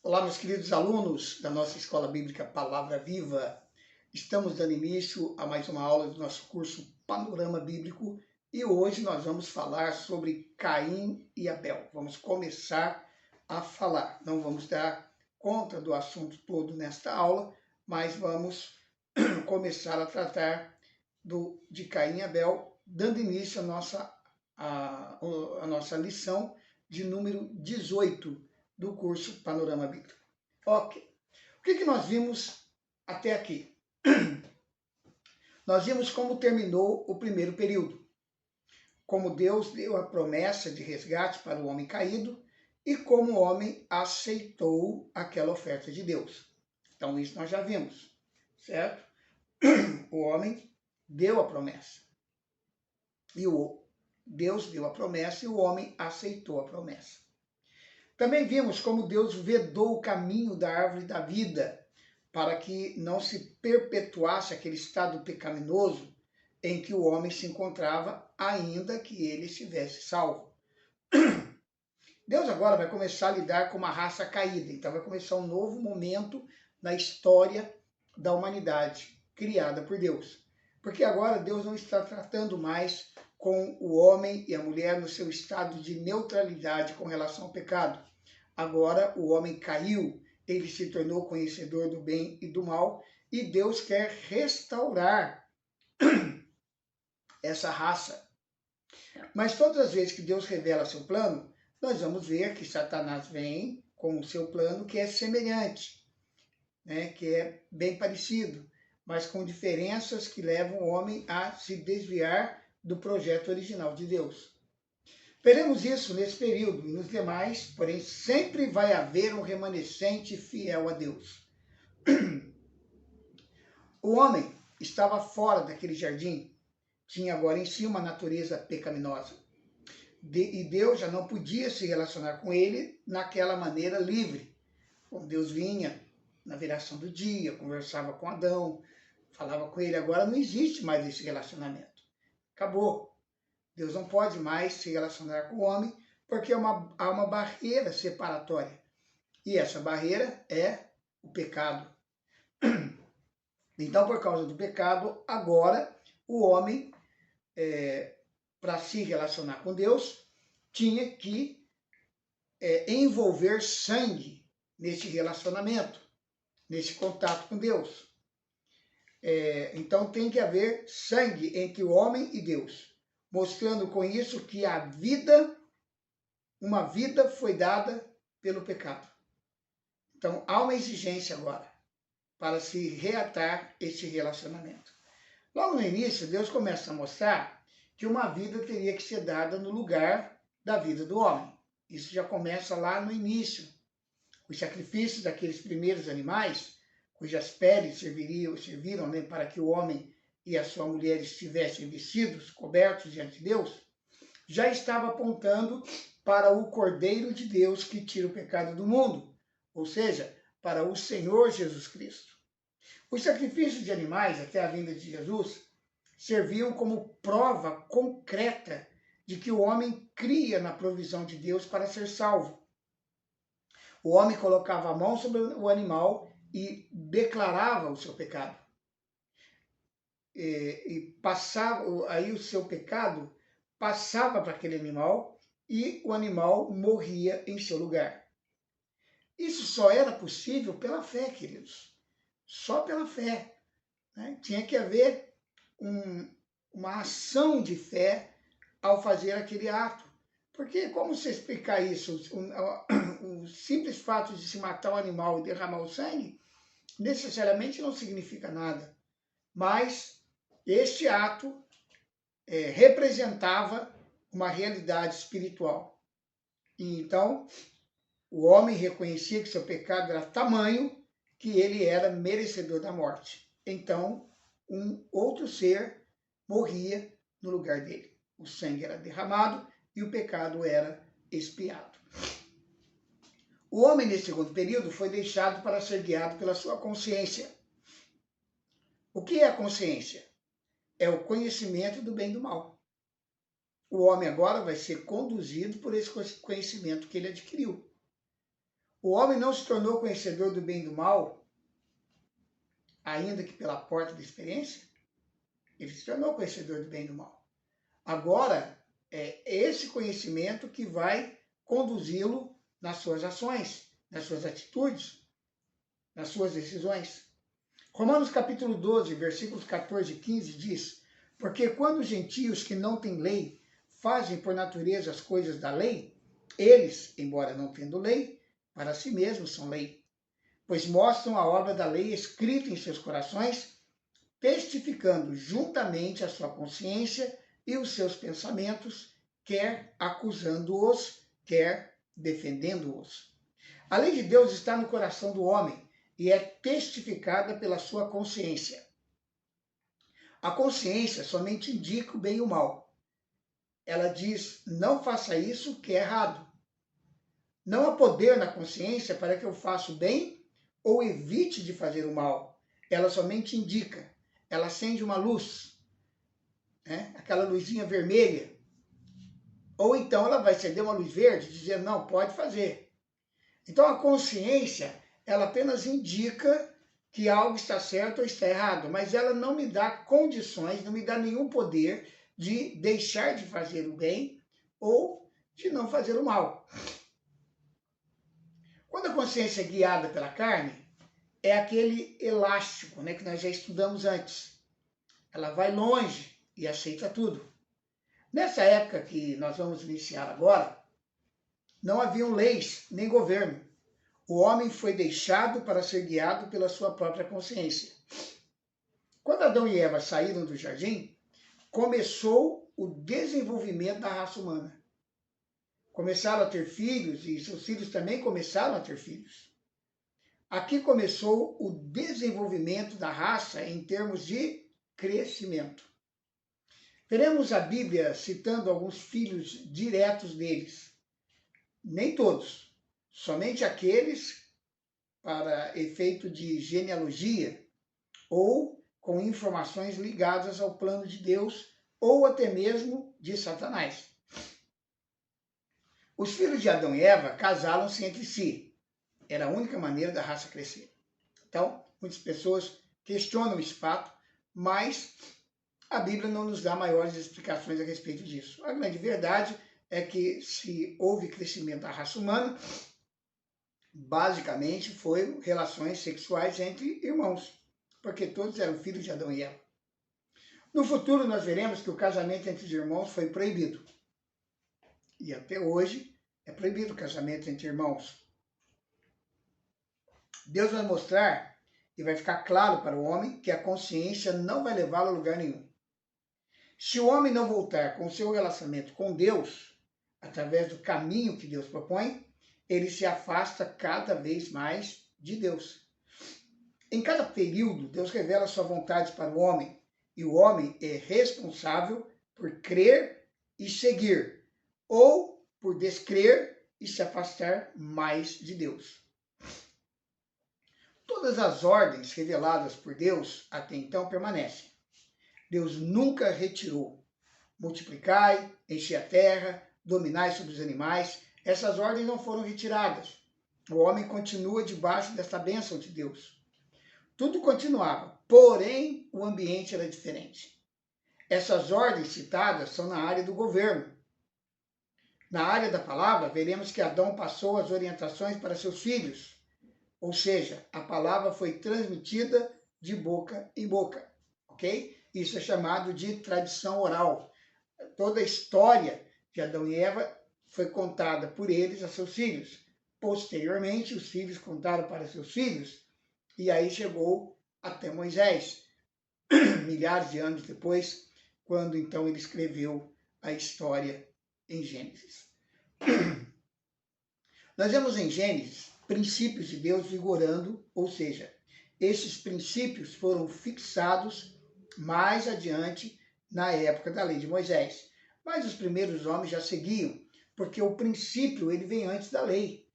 Olá, meus queridos alunos da nossa Escola Bíblica Palavra Viva. Estamos dando início a mais uma aula do nosso curso Panorama Bíblico e hoje nós vamos falar sobre Caim e Abel. Vamos começar a falar. Não vamos dar conta do assunto todo nesta aula, mas vamos começar a tratar de Caim e Abel, dando início à nossa lição de número 18 do curso Panorama Bíblico. Ok. O que nós vimos até aqui? Nós vimos como terminou o primeiro período, como Deus deu a promessa de resgate para o homem caído e como o homem aceitou aquela oferta de Deus. Então, isso nós já vimos, certo? O homem deu a promessa. Deus deu a promessa e o homem aceitou a promessa. Também vimos como Deus vedou o caminho da árvore da vida para que não se perpetuasse aquele estado pecaminoso em que o homem se encontrava, ainda que ele estivesse salvo. Deus agora vai começar a lidar com uma raça caída, então vai começar um novo momento na história da humanidade criada por Deus. Porque agora Deus não está tratando mais com o homem e a mulher no seu estado de neutralidade com relação ao pecado. Agora o homem caiu, ele se tornou conhecedor do bem e do mal, e Deus quer restaurar essa raça. Mas todas as vezes que Deus revela seu plano, nós vamos ver que Satanás vem com o seu plano que é semelhante, né, que é bem parecido, mas com diferenças que levam o homem a se desviar do projeto original de Deus. Veremos isso nesse período e nos demais, porém sempre vai haver um remanescente fiel a Deus. O homem estava fora daquele jardim, tinha agora em si uma natureza pecaminosa. E Deus já não podia se relacionar com ele naquela maneira livre. Como Deus vinha na viração do dia, conversava com Adão, falava com ele, agora não existe mais esse relacionamento. Acabou. Deus não pode mais se relacionar com o homem porque há uma barreira separatória. E essa barreira é o pecado. Então, por causa do pecado, agora o homem, para se relacionar com Deus, tinha que envolver sangue nesse relacionamento, nesse contato com Deus. Então, tem que haver sangue entre o homem e Deus, mostrando com isso que uma vida foi dada pelo pecado. Então, há uma exigência agora para se reatar esse relacionamento. Logo no início, Deus começa a mostrar que uma vida teria que ser dada no lugar da vida do homem. Isso já começa lá no início. Os sacrifícios daqueles primeiros animais, cujas peles serviram, né, para que o homem e a sua mulher estivessem vestidos, cobertos diante de Deus, já estava apontando para o Cordeiro de Deus que tira o pecado do mundo, ou seja, para o Senhor Jesus Cristo. Os sacrifícios de animais até a vinda de Jesus serviam como prova concreta de que o homem cria na provisão de Deus para ser salvo. O homem colocava a mão sobre o animal e declarava o seu pecado. E passava, aí o seu pecado passava para aquele animal e o animal morria em seu lugar. Isso só era possível pela fé, queridos. Só pela fé. Né? Tinha que haver uma ação de fé ao fazer aquele ato. Porque como você explicar isso? O simples fato de se matar um animal e derramar o sangue, necessariamente não significa nada. Mas este ato representava uma realidade espiritual. E então, o homem reconhecia que seu pecado era tamanho que ele era merecedor da morte. Então, um outro ser morria no lugar dele. O sangue era derramado e o pecado era expiado. O homem, nesse segundo período, foi deixado para ser guiado pela sua consciência. O que é a consciência? É o conhecimento do bem e do mal. O homem agora vai ser conduzido por esse conhecimento que ele adquiriu. O homem não se tornou conhecedor do bem e do mal, ainda que pela porta da experiência. Ele se tornou conhecedor do bem e do mal. Agora, é esse conhecimento que vai conduzi-lo nas suas ações, nas suas atitudes, nas suas decisões. Romanos capítulo 12, versículos 14 e 15 diz: porque quando os gentios que não têm lei fazem por natureza as coisas da lei, eles, embora não tendo lei, para si mesmos são lei, pois mostram a obra da lei escrita em seus corações, testificando juntamente a sua consciência e os seus pensamentos, quer acusando-os, quer defendendo-os. A lei de Deus está no coração do homem e é testificada pela sua consciência. A consciência somente indica o bem e o mal. Ela diz, não faça isso que é errado. Não há poder na consciência para que eu faça o bem ou evite de fazer o mal. Ela somente indica. Ela acende uma luz, né? Aquela luzinha vermelha. Ou então ela vai acender uma luz verde, dizendo, não, pode fazer. Então a consciência, ela apenas indica que algo está certo ou está errado, mas ela não me dá condições, não me dá nenhum poder de deixar de fazer o bem ou de não fazer o mal. Quando a consciência é guiada pela carne, é aquele elástico, né, que nós já estudamos antes. Ela vai longe e aceita tudo. Nessa época que nós vamos iniciar agora, não haviam leis nem governo. O homem foi deixado para ser guiado pela sua própria consciência. Quando Adão e Eva saíram do jardim, começou o desenvolvimento da raça humana. Começaram a ter filhos e seus filhos também começaram a ter filhos. Aqui começou o desenvolvimento da raça em termos de crescimento. Veremos a Bíblia citando alguns filhos diretos deles. Nem todos. Somente aqueles para efeito de genealogia ou com informações ligadas ao plano de Deus ou até mesmo de Satanás. Os filhos de Adão e Eva casaram-se entre si. Era a única maneira da raça crescer. Então, muitas pessoas questionam esse fato, mas a Bíblia não nos dá maiores explicações a respeito disso. A grande verdade é que se houve crescimento da raça humana, basicamente foi relações sexuais entre irmãos, porque todos eram filhos de Adão e Eva. No futuro nós veremos que o casamento entre os irmãos foi proibido. E até hoje é proibido o casamento entre irmãos. Deus vai mostrar e vai ficar claro para o homem que a consciência não vai levá-lo a lugar nenhum. Se o homem não voltar com o seu relacionamento com Deus, através do caminho que Deus propõe, ele se afasta cada vez mais de Deus. Em cada período, Deus revela sua vontade para o homem, e o homem é responsável por crer e seguir, ou por descrer e se afastar mais de Deus. Todas as ordens reveladas por Deus até então permanecem. Deus nunca retirou. Multiplicai, enchei a terra, dominai sobre os animais. Essas ordens não foram retiradas. O homem continua debaixo dessa bênção de Deus. Tudo continuava, porém o ambiente era diferente. Essas ordens citadas são na área do governo. Na área da palavra, veremos que Adão passou as orientações para seus filhos. Ou seja, a palavra foi transmitida de boca em boca. Ok? Isso é chamado de tradição oral. Toda a história de Adão e Eva foi contada por eles a seus filhos. Posteriormente, os filhos contaram para seus filhos, e aí chegou até Moisés, milhares de anos depois, quando então ele escreveu a história em Gênesis. Nós vemos em Gênesis princípios de Deus vigorando, ou seja, esses princípios foram fixados mais adiante na época da lei de Moisés. Mas os primeiros homens já seguiam, porque o princípio ele vem antes da lei.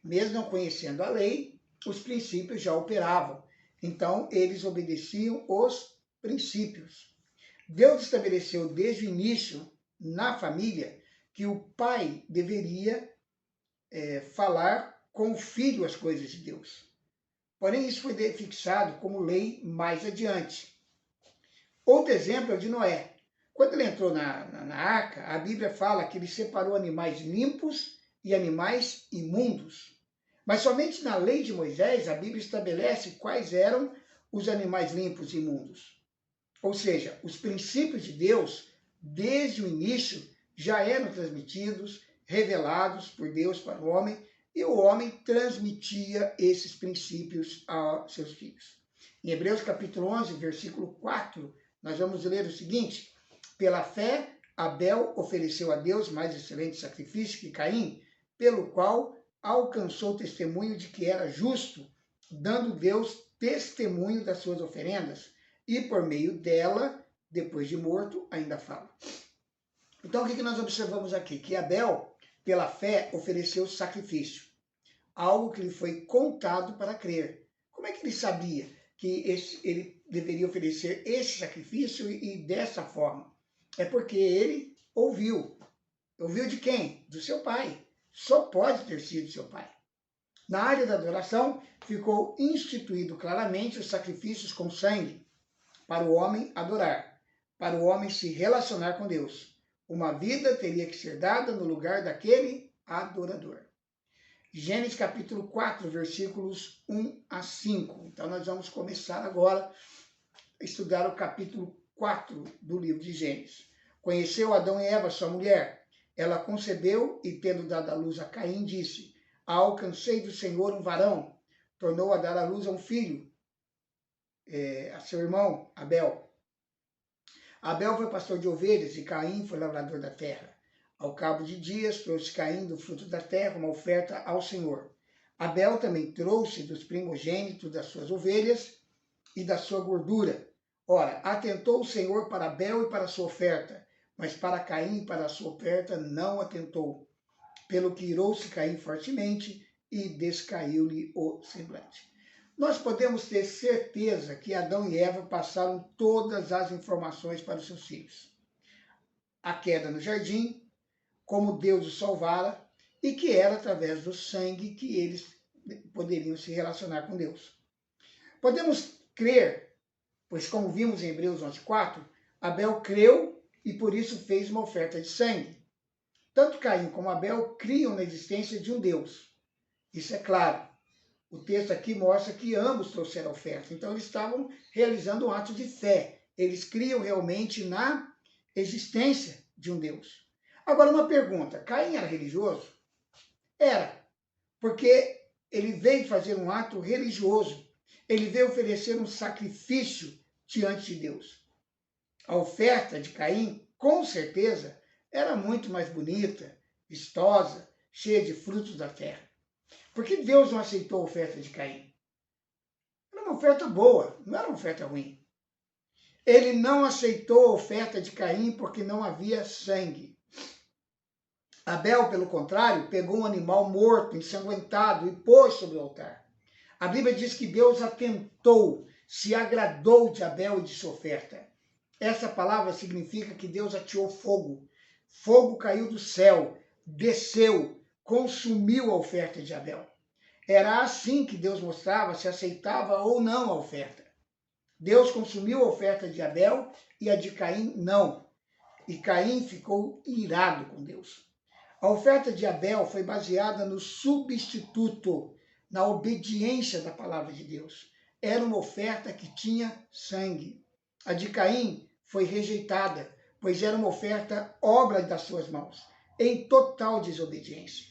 Mesmo não conhecendo a lei, os princípios já operavam. Então, eles obedeciam os princípios. Deus estabeleceu desde o início, na família, que o pai deveria falar com o filho as coisas de Deus. Porém, isso foi fixado como lei mais adiante. Outro exemplo é o de Noé. Quando ele entrou na arca, a Bíblia fala que ele separou animais limpos e animais imundos. Mas somente na lei de Moisés, a Bíblia estabelece quais eram os animais limpos e imundos. Ou seja, os princípios de Deus, desde o início, já eram transmitidos, revelados por Deus para o homem, e o homem transmitia esses princípios a seus filhos. Em Hebreus capítulo 11, versículo 4, nós vamos ler o seguinte: pela fé, Abel ofereceu a Deus mais excelente sacrifício que Caim, pelo qual alcançou o testemunho de que era justo, dando Deus testemunho das suas oferendas, e por meio dela, depois de morto, ainda fala. Então, o que nós observamos aqui? Que Abel, pela fé, ofereceu sacrifício, algo que lhe foi contado para crer. Como é que ele sabia que ele deveria oferecer esse sacrifício e dessa forma? É porque ele ouviu. Ouviu de quem? Do seu pai. Só pode ter sido seu pai. Na área da adoração, ficou instituído claramente os sacrifícios com sangue, para o homem adorar, para o homem se relacionar com Deus. Uma vida teria que ser dada no lugar daquele adorador. Gênesis capítulo 4, versículos 1 a 5. Então nós vamos começar agora a estudar o capítulo 4 do livro de Gênesis. Conheceu Adão e Eva, sua mulher. Ela concebeu e, tendo dado à luz a Caim, disse: alcancei do Senhor um varão. Tornou a dar à luz a um filho, a seu irmão Abel. Abel foi pastor de ovelhas e Caim foi lavrador da terra. Ao cabo de dias, trouxe Caim do fruto da terra uma oferta ao Senhor. Abel também trouxe dos primogênitos das suas ovelhas e da sua gordura. Ora, atentou o Senhor para Abel e para a sua oferta, mas para Caim e para a sua oferta não atentou. Pelo que irou-se Caim fortemente e descaiu-lhe o semblante. Nós podemos ter certeza que Adão e Eva passaram todas as informações para os seus filhos. A queda no jardim, como Deus os salvara, e que era através do sangue que eles poderiam se relacionar com Deus. Podemos crer, pois como vimos em Hebreus 11:4, Abel creu e por isso fez uma oferta de sangue. Tanto Caim como Abel criam na existência de um Deus. Isso é claro. O texto aqui mostra que ambos trouxeram oferta. Então eles estavam realizando um ato de fé. Eles criam realmente na existência de um Deus. Agora uma pergunta, Caim era religioso? Era, porque ele veio fazer um ato religioso. Ele veio oferecer um sacrifício diante de Deus. A oferta de Caim, com certeza, era muito mais bonita, vistosa, cheia de frutos da terra. Por que Deus não aceitou a oferta de Caim? Era uma oferta boa, não era uma oferta ruim. Ele não aceitou a oferta de Caim porque não havia sangue. Abel, pelo contrário, pegou um animal morto, ensanguentado e pôs sobre o altar. A Bíblia diz que Deus atentou, se agradou de Abel e de sua oferta. Essa palavra significa que Deus ateou fogo. Fogo caiu do céu, desceu, consumiu a oferta de Abel. Era assim que Deus mostrava se aceitava ou não a oferta. Deus consumiu a oferta de Abel e a de Caim não. E Caim ficou irado com Deus. A oferta de Abel foi baseada no substituto, na obediência da palavra de Deus. Era uma oferta que tinha sangue. A de Caim foi rejeitada, pois era uma oferta obra das suas mãos, em total desobediência.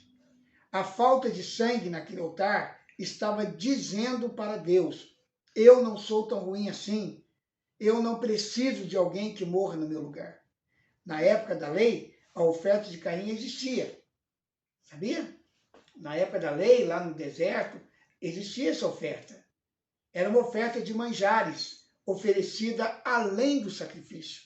A falta de sangue naquele altar estava dizendo para Deus: eu não sou tão ruim assim, eu não preciso de alguém que morra no meu lugar. Na época da lei, a oferta de Caim existia. Sabia? Na época da lei, lá no deserto, existia essa oferta. Era uma oferta de manjares, oferecida além do sacrifício.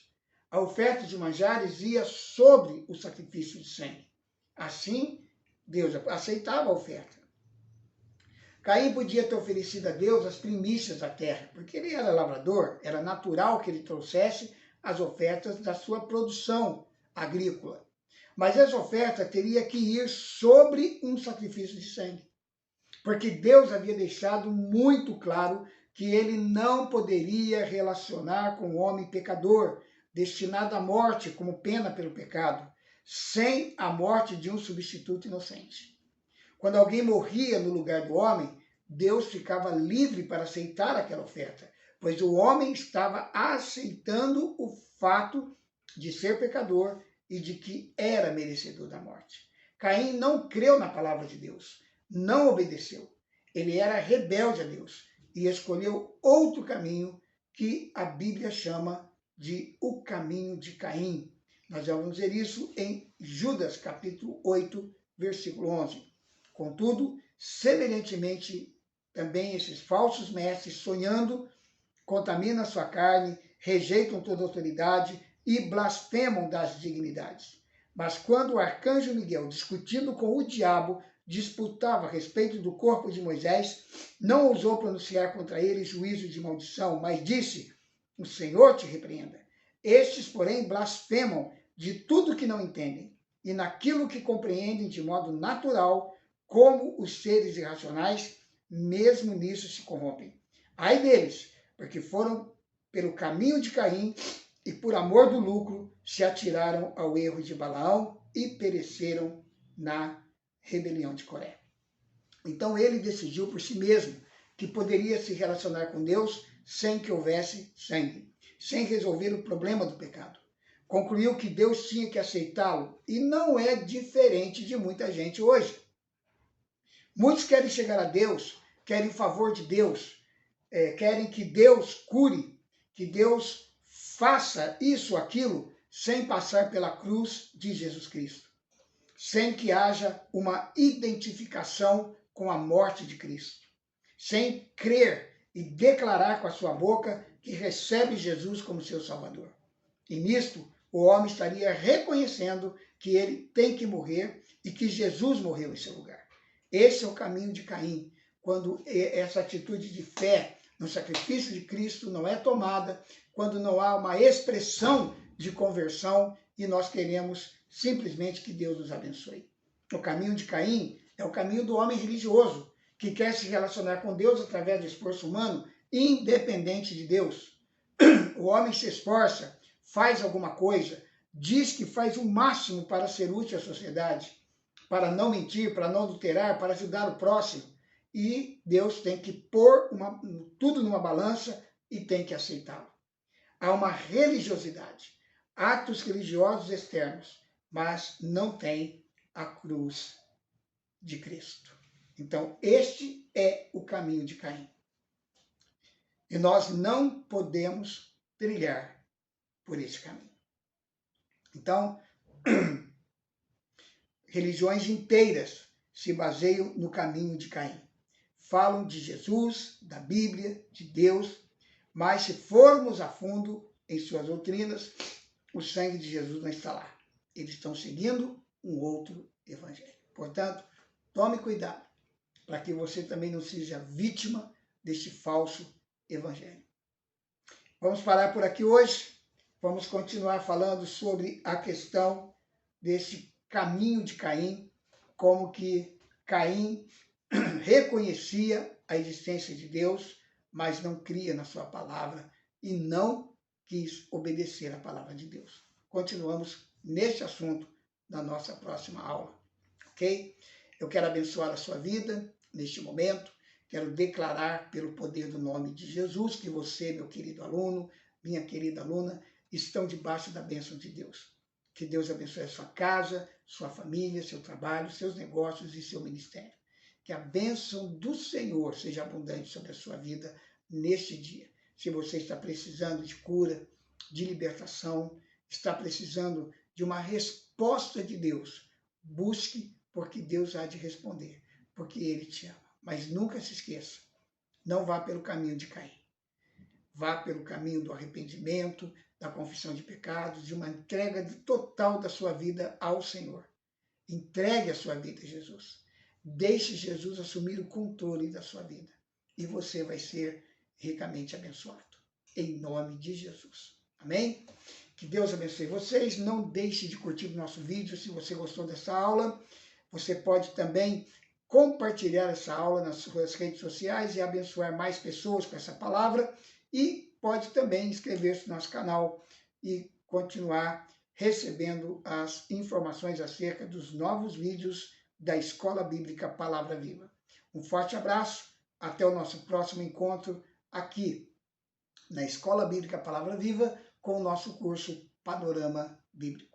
A oferta de manjares ia sobre o sacrifício de sangue. Assim, Deus aceitava a oferta. Caim podia ter oferecido a Deus as primícias da terra, porque ele era lavrador, era natural que ele trouxesse as ofertas da sua produção agrícola. Mas essa oferta teria que ir sobre um sacrifício de sangue. porque Deus havia deixado muito claro que ele não poderia relacionar com o homem pecador, destinado à morte como pena pelo pecado, sem a morte de um substituto inocente. Quando alguém morria no lugar do homem, Deus ficava livre para aceitar aquela oferta, pois o homem estava aceitando o fato de ser pecador e de que era merecedor da morte. Caim não creu na palavra de Deus, não obedeceu. Ele era rebelde a Deus e escolheu outro caminho que a Bíblia chama de o caminho de Caim. Nós já vamos ver isso em Judas, capítulo 8, versículo 11. Contudo, semelhantemente, também esses falsos mestres, sonhando, contaminam a sua carne, rejeitam toda autoridade e blasfemam das dignidades. Mas quando o arcanjo Miguel, discutindo com o diabo, disputava a respeito do corpo de Moisés, não ousou pronunciar contra ele juízo de maldição, mas disse: o Senhor te repreenda. Estes, porém, blasfemam de tudo que não entendem, e naquilo que compreendem de modo natural, como os seres irracionais, mesmo nisso se corrompem. Ai deles, porque foram pelo caminho de Caim e por amor do lucro se atiraram ao erro de Balaão e pereceram na rebelião de Coré. Então ele decidiu por si mesmo que poderia se relacionar com Deus sem que houvesse sangue, sem resolver o problema do pecado. Concluiu que Deus tinha que aceitá-lo e não é diferente de muita gente hoje. Muitos querem chegar a Deus, querem o favor de Deus, querem que Deus cure, que Deus faça isso, aquilo, sem passar pela cruz de Jesus Cristo, sem que haja uma identificação com a morte de Cristo, sem crer e declarar com a sua boca que recebe Jesus como seu Salvador. E nisto, o homem estaria reconhecendo que ele tem que morrer e que Jesus morreu em seu lugar. Esse é o caminho de Caim, quando essa atitude de fé no sacrifício de Cristo não é tomada, quando não há uma expressão de conversão e nós queremos simplesmente que Deus nos abençoe. O caminho de Caim é o caminho do homem religioso, que quer se relacionar com Deus através do esforço humano, independente de Deus. O homem se esforça, faz alguma coisa, diz que faz o máximo para ser útil à sociedade, para não mentir, para não adulterar, para ajudar o próximo. E Deus tem que pôr tudo numa balança e tem que aceitá-lo. Há uma religiosidade, atos religiosos externos, mas não tem a cruz de Cristo. Então, este é o caminho de Caim. E nós não podemos trilhar por esse caminho. Então, religiões inteiras se baseiam no caminho de Caim. Falam de Jesus, da Bíblia, de Deus, mas se formos a fundo em suas doutrinas, o sangue de Jesus não está lá. Eles estão seguindo um outro evangelho. Portanto, tome cuidado para que você também não seja vítima deste falso evangelho. Vamos parar por aqui hoje. Vamos continuar falando sobre a questão desse caminho de Caim, como que Caim reconhecia a existência de Deus, mas não cria na sua palavra e não quis obedecer à palavra de Deus. Continuamos neste assunto na nossa próxima aula, ok? Eu quero abençoar a sua vida neste momento, quero declarar pelo poder do nome de Jesus que você, meu querido aluno, minha querida aluna, estão debaixo da bênção de Deus. Que Deus abençoe a sua casa, sua família, seu trabalho, seus negócios e seu ministério. Que a bênção do Senhor seja abundante sobre a sua vida neste dia. Se você está precisando de cura, de libertação, está precisando de uma resposta de Deus, busque, porque Deus há de responder, porque Ele te ama. Mas nunca se esqueça, não vá pelo caminho de Caim. Vá pelo caminho do arrependimento, da confissão de pecados, de uma entrega total da sua vida ao Senhor. Entregue a sua vida a Jesus. Deixe Jesus assumir o controle da sua vida. E você vai ser ricamente abençoado. Em nome de Jesus. Amém? Que Deus abençoe vocês. Não deixe de curtir o nosso vídeo se você gostou dessa aula. Você pode também compartilhar essa aula nas suas redes sociais e abençoar mais pessoas com essa palavra. E pode também inscrever-se no nosso canal e continuar recebendo as informações acerca dos novos vídeos da Escola Bíblica Palavra Viva. Um forte abraço, até o nosso próximo encontro aqui na Escola Bíblica Palavra Viva com o nosso curso Panorama Bíblico.